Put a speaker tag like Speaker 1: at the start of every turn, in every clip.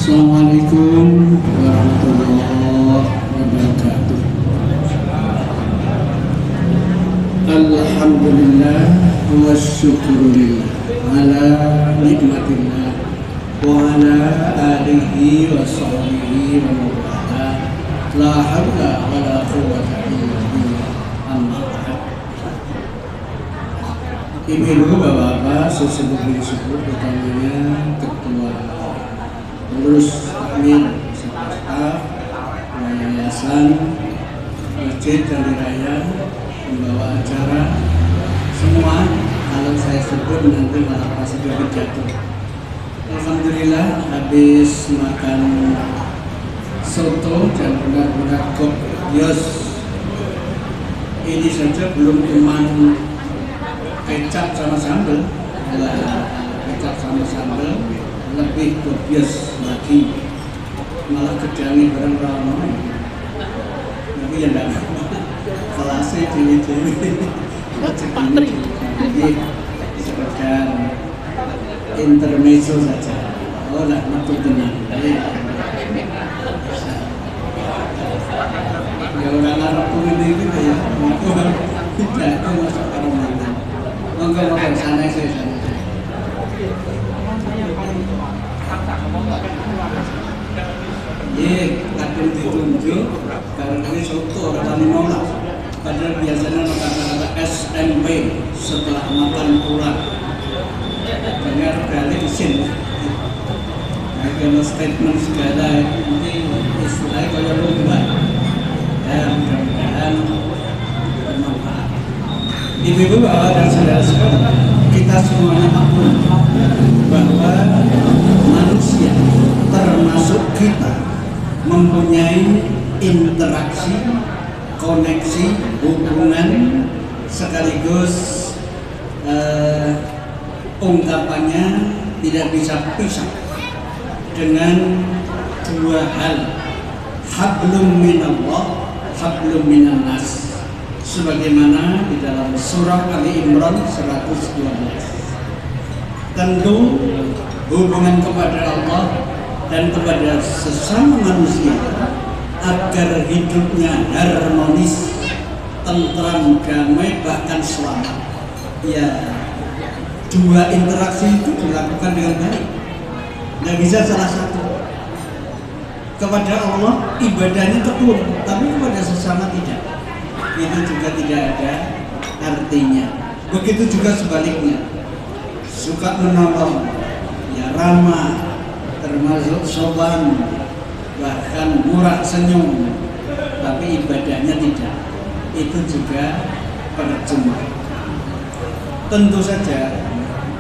Speaker 1: Assalamualaikum warahmatullahi wabarakatuh. Alhamdulillah wa syukurillah ala nikmatillah wa ala alihi wa sahbihi wa mawala la hawla wa la quwwata illa billah. Amma ba'd. Ibu-ibu, bapak-bapak, sesepuh-sepuh, utamanya ketua pengurus takmir beserta yayasan masjid dan raya, pembawa acara semua, kalau saya sebut nanti malah pasti jatuh. Alhamdulillah habis makan soto dan benar-benar gobyos. Ini saja belum cuman kecap sama sambal, kecap sama sambal lebih gobyos lagi, malah kedangi bareng ramai. Tapi ya enggak kelasnya dewi-dewi jadi sekedar intermezzo saja. Oh lah, betul tenang. Ya orang Arab pun ini gitu ya, tidak itu masuk ke Ramadan. Monggo sana saya. Kadang ditunjuk karena ini soto orang nolak. Padahal biasanya kata-kata SMP setelah makan pulang. Dengar kali isin. Nah, kalau statement segala ini istilahnya kalau lomba. Ya, mudah-mudahan bermanfaat. Ibu-ibu, bapak dan saudara-saudara, kita semuanya maklum bahwa manusia termasuk kita mempunyai interaksi, koneksi, hubungan, sekaligus ungkapannya tidak bisa pisah dengan dua hal, hablum minallah, hablum minannas, sebagaimana di dalam surah Ali Imran 112. Tentu hubungan kepada Allah dan kepada sesama manusia agar hidupnya harmonis, tentram, damai, bahkan selamat. Ya, dua interaksi itu dilakukan dengan baik. Tidak bisa salah satu. Kepada Allah ibadahnya tekun, tapi kepada sesama tidak. Itu juga tidak ada artinya. Begitu juga sebaliknya. Suka menolong, ya ramah, termasuk sopan, bahkan murah senyum, tapi ibadahnya tidak, itu juga percuma. Tentu saja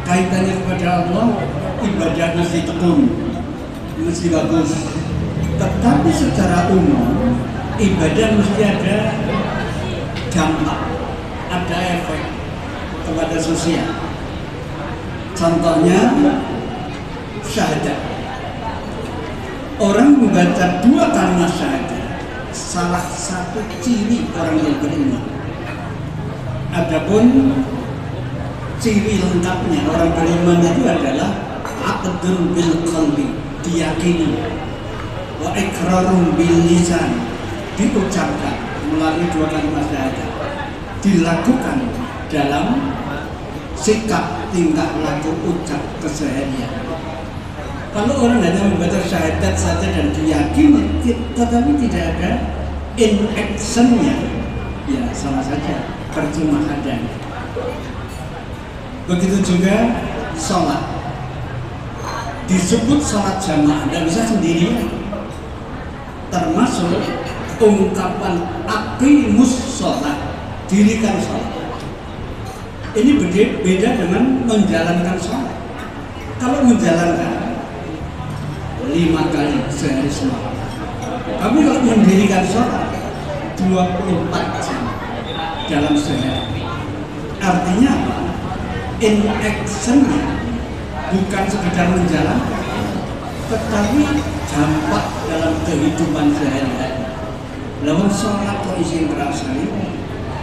Speaker 1: kaitannya kepada Allah, ibadah mesti tekun, mesti bagus. Tetapi secara umum ibadah mesti ada dampak, ada efek kepada sosial. Contohnya syahadat. Orang membaca dua kalimat syahadat, salah satu ciri orang yang beriman. Adapun ciri lengkapnya orang beriman itu adalah aqdun bil qalbi, diyakini, wa iqrarun bil lisan, diucapkan melalui dua kalimat syahadat, dilakukan dalam sikap, tingkah laku, ucap keseharian. Kalau orang hanya membaca syahadat saja dan diyakini, tetapi tidak ada in action-nya, ya sama saja, percuma adanya. Begitu juga sholat. Disebut sholat jamaah, tidak bisa sendirian. Termasuk ungkapan aqimus sholat, dirikan sholat. Ini beda dengan menjalankan sholat. Kalau menjalankan 5 kali sehari semalam, tapi kalau mendirikan sholat 24 jam dalam sehari, artinya apa? In action-nya bukan sekedar menjalankan, tetapi dampak dalam kehidupan sehari-hari. Lalu sholat kok izin keras sekali,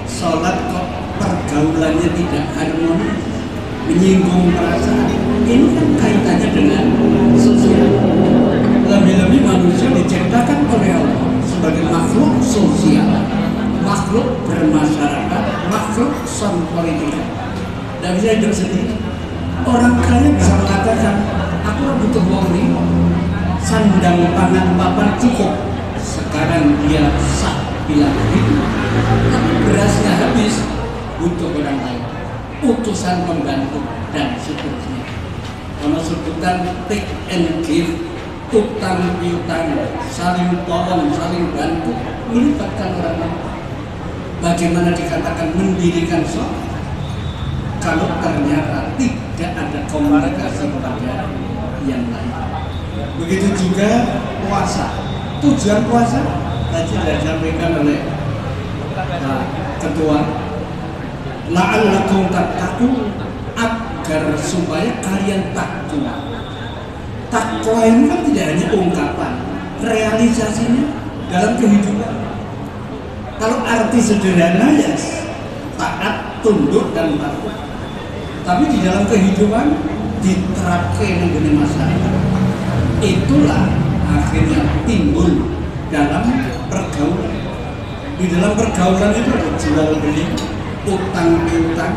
Speaker 1: sholat kok pergaulannya tidak harmonis, menyinggung perasaan. Ini kan kaitannya dengan sosial. tidak bisa hidup sendiri. Orang kaya bisa mengatakan, aku butuh uang ini, sandang pangan papan cukup. Sekarang dia sah bilang begitu, tapi berasnya habis, butuh orang lain, utusan pembantu dan seterusnya. Kalau sebutan take and give, utang piutang, saling tolong, saling bantu, melibatkan orang lain. Bagaimana dikatakan mendirikan sholat kalau ternyata tidak ada komunikasi kepada yang lain? Begitu juga puasa. Tujuan puasa tadi sudah disampaikan oleh Ketua, la'allakum tattaqun, agar supaya kalian takwa. Takwa ini kan tidak hanya ungkapan, realisasinya dalam kehidupan. Kalau arti sederhana ya taat, tunduk dan takwa. Tapi di dalam kehidupan diterapkan dengan masyarakat. Itulah akhirnya timbul dalam pergaulan. Di dalam pergaulan itu ada jual beli, utang piutang,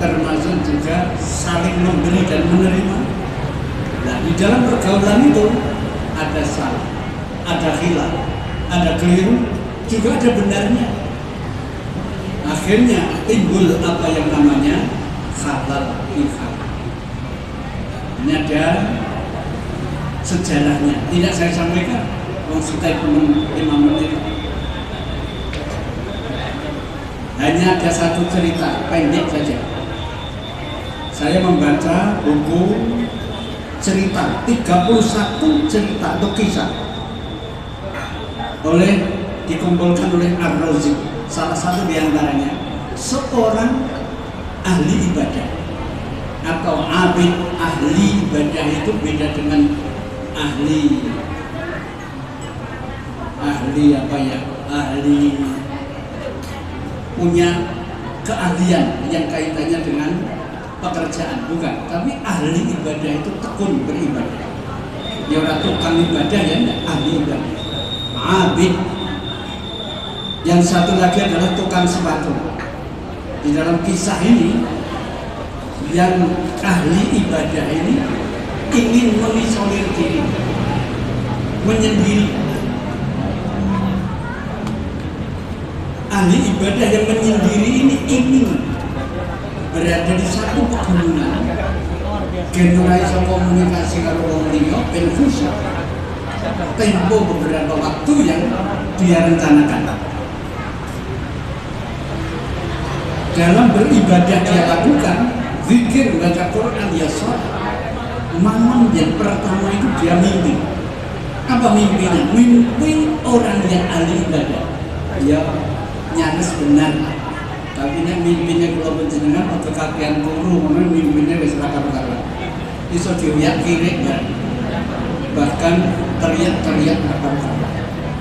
Speaker 1: termasuk juga saling memberi dan menerima. Nah, di dalam pergaulan itu ada salah, ada khilaf, ada keliru, juga ada benarnya. Akhirnya timbul apa yang namanya halal bihalal. Ini ada sejarahnya, tidak saya sampaikan, kita 5 menit. Hanya ada satu cerita pendek saja. Saya membaca buku cerita 31 cerita atau kisah dikumpulkan oleh Ar-Razi. Salah satu diantaranya seorang ahli ibadah atau abid. Ahli ibadah itu beda dengan ahli punya keahlian yang kaitannya dengan pekerjaan, bukan. Tapi ahli ibadah itu tekun beribadah. Dia orang tukang ibadah ya, ahli ibadah. Abid. Yang satu lagi adalah tukang sepatu. Di dalam kisah ini, yang ahli ibadah ini ingin mengisolir diri, menyendiri. Ahli ibadah yang menyendiri ini ingin berada di satu pegunungan. Generasi komunikasi kalau orang liya ben khusyuk. Tempo beberapa waktu yang dia rencanakan. Dalam beribadah dia lakukan zikir, baca Quran, ya sholat. Malam yang pertama itu dia mimpi. Apa mimpinya? Mimpi orang yang ahli ibadah. Ya nyaris benar. Tapi ini mimpinya kalau penjenengan atau kakian turu, mimpinya wis rakar-rakar. Iso dilihat kiri kan. Bahkan teriak-teriak rakar-rakar.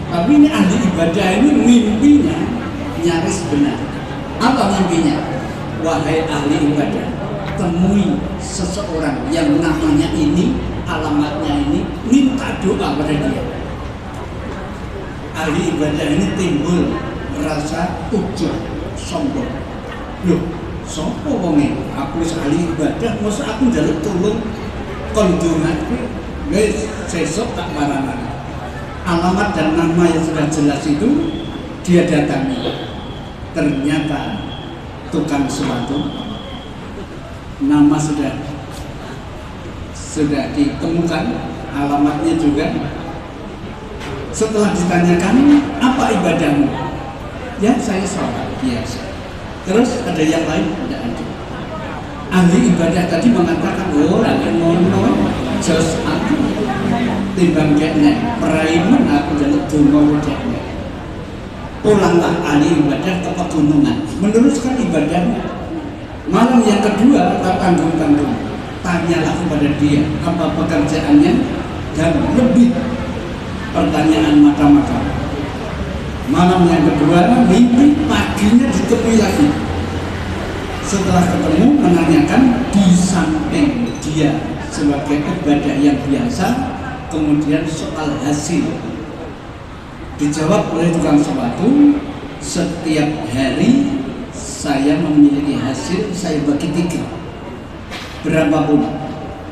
Speaker 1: Tapi ini ahli ibadah ini mimpinya nyaris benar. Apa mimpinya? Wahai ahli ibadah, temui seseorang yang namanya ini, alamatnya ini, minta doa pada dia. Ahli ibadah ini timbul merasa ujub, sombong. Loh, sopo wonge? Aku ahli ibadah, masa aku njaluk tulung kondunganku? Wis sesuk tak marah-marah. Alamat dan nama yang sudah jelas itu dia datangi. Ternyata tukang sepatu, nama sudah ditemukan, alamatnya juga. Setelah ditanyakan, apa ibadahmu? Ya saya sholat biasa. Terus ada yang lain? Tidak ada. Ahli ibadah tadi mengatakan, oh lagi ngono, jos aku timbang kene peraiman aku jaluk dungo wedekne. Pulanglah ahli ibadah ke pegunungan, meneruskan ibadahnya. Malam yang kedua tak tanggung-tanggung, tanyalah kepada dia apa pekerjaannya dan lebih pertanyaan mata-mata. Malam yang kedua mimpi, paginya ditemui lagi. Setelah ketemu menanyakan, di samping dia sebagai ibadah yang biasa, kemudian soal hasil dijawab oleh tukang sepatu, setiap hari saya memiliki hasil, saya bagi 3 berapapun,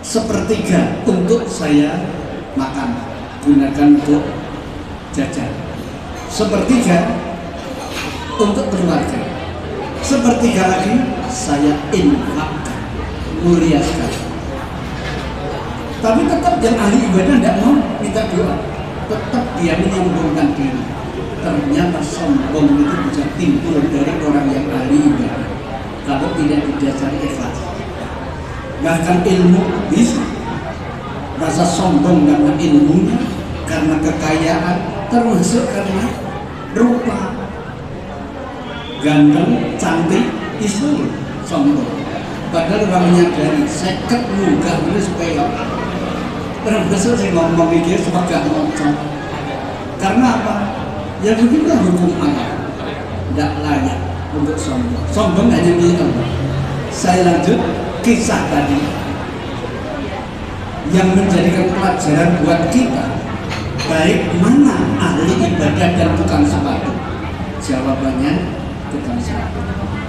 Speaker 1: sepertiga untuk saya makan, gunakan untuk jajan, sepertiga untuk keluarga, sepertiga lagi saya infakkan, mulia sekali. Tapi tetap yang ahli ibadah tidak mau minta doa, tetap dia menyombongkan diri. Ternyata sombong itu bisa timbul dari orang yang ahli ibadah kalau tidak didasari ikhlas. Bahkan ilmu bisa rasa sombong karena ilmunya, karena kekayaan, termasuk karena rupa ganteng, cantik, itu sombong. Padahal orang menyadari seket munggah itu supaya orang besar sih ngomong mikir sebagai ngomong. Karena apa? Ya begitulah hukum Allah, tidak layak untuk sombong. Sombong hanya milik Allah. Saya lanjut kisah tadi yang menjadikan pelajaran buat kita, baik mana ahli ibadah dan tukang sepatu. Jawabannya tukang sepatu.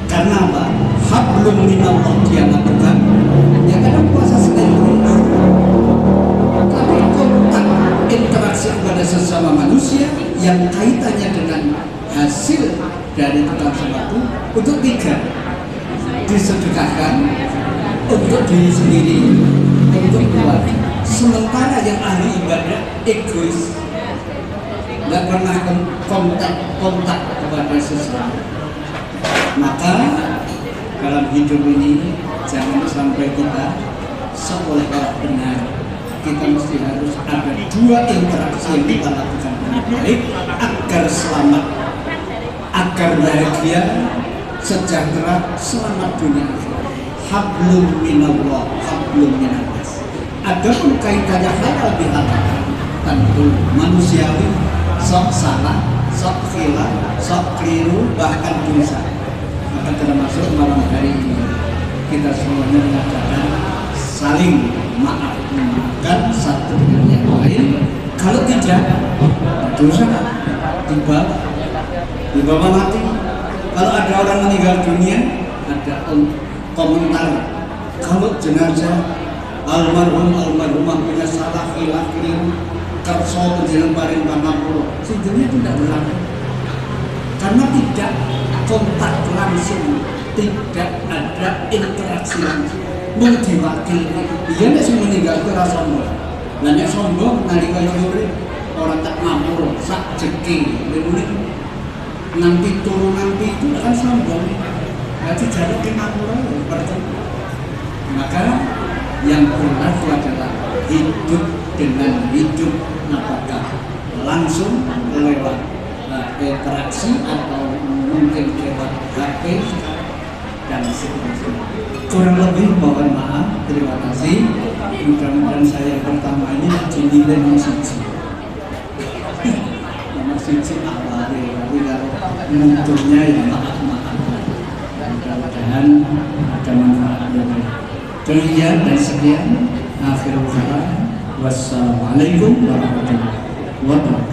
Speaker 1: Karena apa? Hablum minallah dia lakukan. Ya kadang puasa Senin tapi kontak interaksi kepada sesama manusia yang kaitannya dengan hasil dari tukang sepatu untuk 3 disedekahkan, untuk diri sendiri, untuk keluarga. Sementara yang ahli ibadah egois, tidak pernah kontak kepada sesama. Maka dalam hidup ini jangan sampai kita seolah-olah benar. Kita mesti harus ada 2 interaksi yang kita lakukan dengan baik agar selamat, agar bahagia, sejahtera, selamat dunia. Hablum minallah, hablum minannas. Adapun kaitannya halal bihalal, tentu manusiawi, sok salah, sok khilaf, sok keliru, bahkan dosa. Maka termasuk malam hari ini kita semuanya mengatakan saling maafkan satu dengan yang lain. Kalau tidak, dosa dibawa mati. Kalau ada orang meninggal dunia, ada komentar kalau jenazah almarhumah punya salah khilaf keliru kerso penjelang paling pamapuro, sejujurnya itu tidak berlaku karena tidak kontak langsung, tidak ada interaksi langsung. Mau diwakili, dia tidak semua meninggal itu rasa sombong. Nanya sombong, nalika yuri orang tak mampu, sak jeki, nanti turun nanti itu kan sombong. Jadi jalan ke mampu bertemu. Maka yang benar itu adalah hidup dengan hidup, apakah langsung lewat interaksi atau mungkin lewat HP dan seterusnya. Kurang lebih mohon maaf, terima kasih. Mudah-mudahan saya pertama ini dinilai nomor 1. Nomor 1 awalnya, tapi kalau munculnya ya maaf-maaf. Mudah-mudahan ada manfaatnya. Demikian dan sekian. Akhirul kalam. Wassalamualaikum warahmatullahi wabarakatuh.